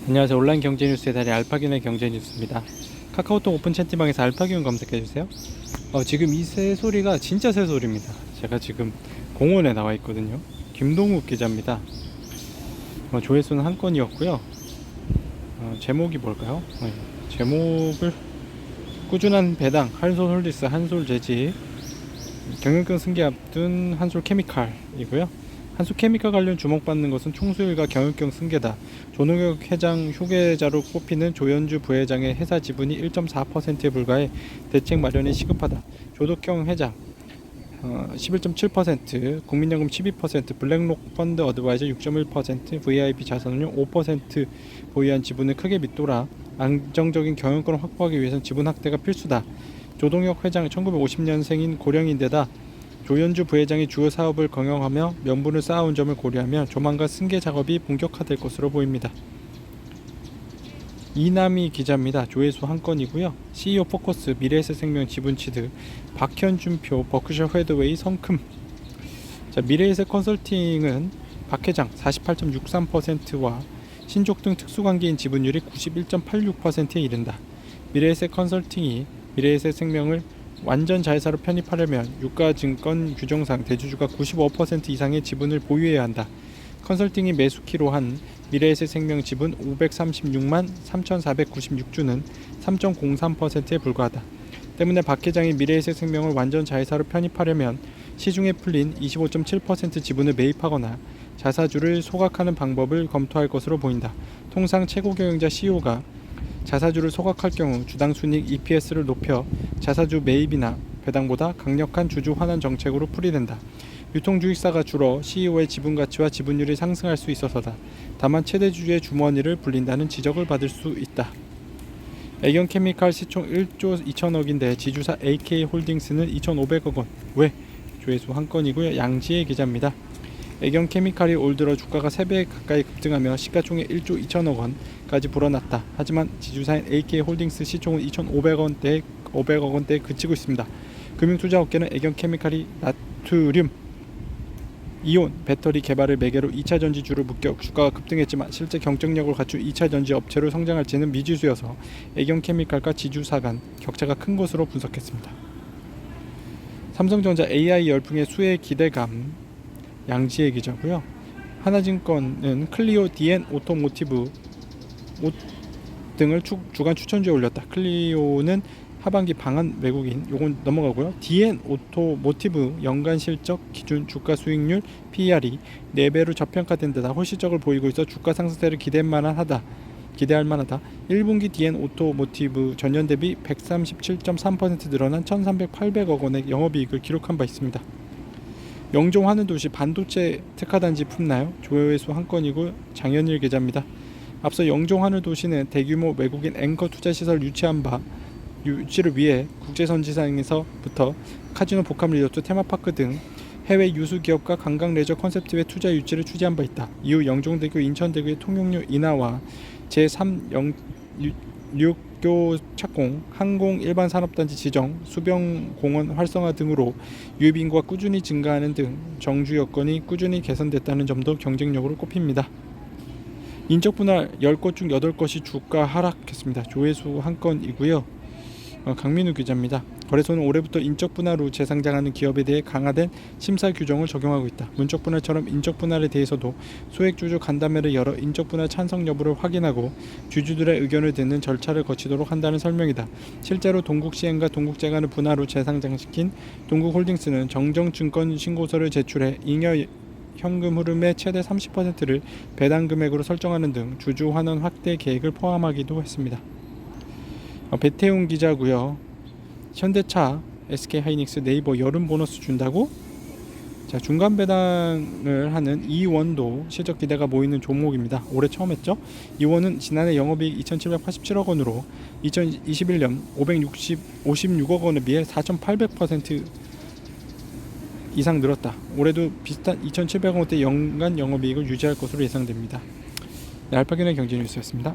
안녕하세요. 온라인 경제 뉴스의 달인 알파균의 경제 뉴스입니다. 카카오톡 오픈 채팅방에서 알파균 검색해주세요. 지금 이 새소리가 진짜 새소리입니다. 제가 지금 공원에 나와 있거든요. 김동욱 기자입니다. 조회수는 한 건이었고요. 제목이 뭘까요? 제목을 꾸준한 배당 한솔홀리스 한솔재지 경영권 승계 앞둔 한솔케미칼이고요. 한솔케미칼 관련 주목받는 것은 총수일과 경영권 승계다. 조동혁 회장 휴계자로 꼽히는 조현주 부회장의 회사 지분이 1.4%에 불과해 대책 마련이 시급하다. 조덕형 회장 11.7%, 국민연금 12%, 블랙록 펀드 어드바이저 6.1%, VIP 자산운용 5% 보유한 지분을 크게 밑돌아 안정적인 경영권을 확보하기 위해서는 지분 확대가 필수다. 조동혁 회장 1950년생인 고령인데다 조현주 부회장이 주요 사업을 경영하며 명분을 쌓아온 점을 고려하며 조만간 승계 작업이 본격화될 것으로 보입니다. 이남희 기자입니다. 조회수 한 건이고요. CEO 포커스, 미래에셋생명 지분 취득, 박현준표, 버크셔 해드웨이 성큼. 미래에셋 컨설팅은 박 회장 48.63%와 신족 등 특수관계인 지분율이 91.86%에 이른다. 미래에셋 컨설팅이 미래에셋생명을 완전 자회사로 편입하려면 유가증권 규정상 대주주가 95% 이상의 지분을 보유해야 한다. 컨설팅이 매수키로 한 미래에셋생명 지분 536만 3,496주는 3.03%에 불과하다. 때문에 박 회장이 미래에셋생명을 완전 자회사로 편입하려면 시중에 풀린 25.7% 지분을 매입하거나 자사주를 소각하는 방법을 검토할 것으로 보인다. 통상 최고 경영자 CEO가 자사주를 소각할 경우 주당 순이익 EPS를 높여 자사주 매입이나 배당보다 강력한 주주 환원 정책으로 풀이된다. 유통주식사가 줄어 CEO의 지분 가치와 지분율이 상승할 수 있어서다. 다만 최대 주주의 주머니를 불린다는 지적을 받을 수 있다. 애경케미칼 시총 1조 2천억인데 지주사 AK홀딩스는 2,500억 원. 왜? 조회수 한 건이고요. 양지혜 기자입니다. 애경케미칼이 올 들어 주가가 3배 가까이 급등하며 시가총액 1조 2천억 원까지 불어났다. 하지만 지주사인 AK홀딩스 시총은 2,500억 원대에 그치고 있습니다. 금융투자업계는 애경케미칼이 나트륨 이온 배터리 개발을 매개로 2차전지주를 묶여 주가가 급등했지만 실제 경쟁력을 갖춘 2차전지 업체로 성장할지는 미지수여서 애경케미칼과 지주사 간 격차가 큰 것으로 분석했습니다. 삼성전자 AI 열풍의 수혜 기대감, 양지혜 기자고요. 하나증권은 클리오 DN 오토모티브 등을 주간 추천주에 올렸다. 클리오는 하반기 방한 외국인, 요건 넘어가고요. DN 오토모티브 연간 실적 기준 주가 수익률 PER이 4배로 저평가된 데다 홀실적을 보이고 있어 주가 상승세를 기대할 만하다. 1분기 DN 오토모티브 전년 대비 137.3% 늘어난 1,308억 원의 영업이익을 기록한 바 있습니다. 영종 하늘도시 반도체 특화단지 품나요? 조회수 한 건이고 장현일 기자입니다. 앞서 영종 하늘도시는 대규모 외국인 앵커 투자시설 유치를 위해 국제선지상에서부터 카지노, 복합 리조트, 테마파크 등 해외 유수 기업과 관광 레저 컨셉트의 투자 유치를 추진한 바 있다. 이후 영종대교, 인천대교의 통용료 인하와 제3육교 착공, 항공 일반 산업단지 지정, 수병공원 활성화 등으로 유입 인구가 꾸준히 증가하는 등 정주 여건이 꾸준히 개선됐다는 점도 경쟁력으로 꼽힙니다. 인적 분할 10곳 중 8곳이 주가 하락했습니다. 조회수 한 건이고요. 강민우 기자입니다. 거래소는 올해부터 인적 분할 후 재상장하는 기업에 대해 강화된 심사 규정을 적용하고 있다. 문적 분할처럼 인적 분할에 대해서도 소액주주 간담회를 열어 인적 분할 찬성 여부를 확인하고 주주들의 의견을 듣는 절차를 거치도록 한다는 설명이다. 실제로 동국시행과 동국제간을 분할 후 재상장시킨 동국홀딩스는 정정증권 신고서를 제출해 잉여 현금 흐름의 최대 30%를 배당 금액으로 설정하는 등 주주 환원 확대 계획을 포함하기도 했습니다. 배태웅 기자고요. 현대차, SK하이닉스, 네이버 여름 보너스 준다고? 중간 배당을 하는 이원도 실적 기대가 모이는 종목입니다. 올해 처음 했죠. 이원은 지난해 영업이익 2,787억 원으로 2021년 56억 원에 비해 4,800% 이상 늘었다. 올해도 비슷한 2,700억 원대 연간 영업이익을 유지할 것으로 예상됩니다. 알파균의 경제뉴스였습니다.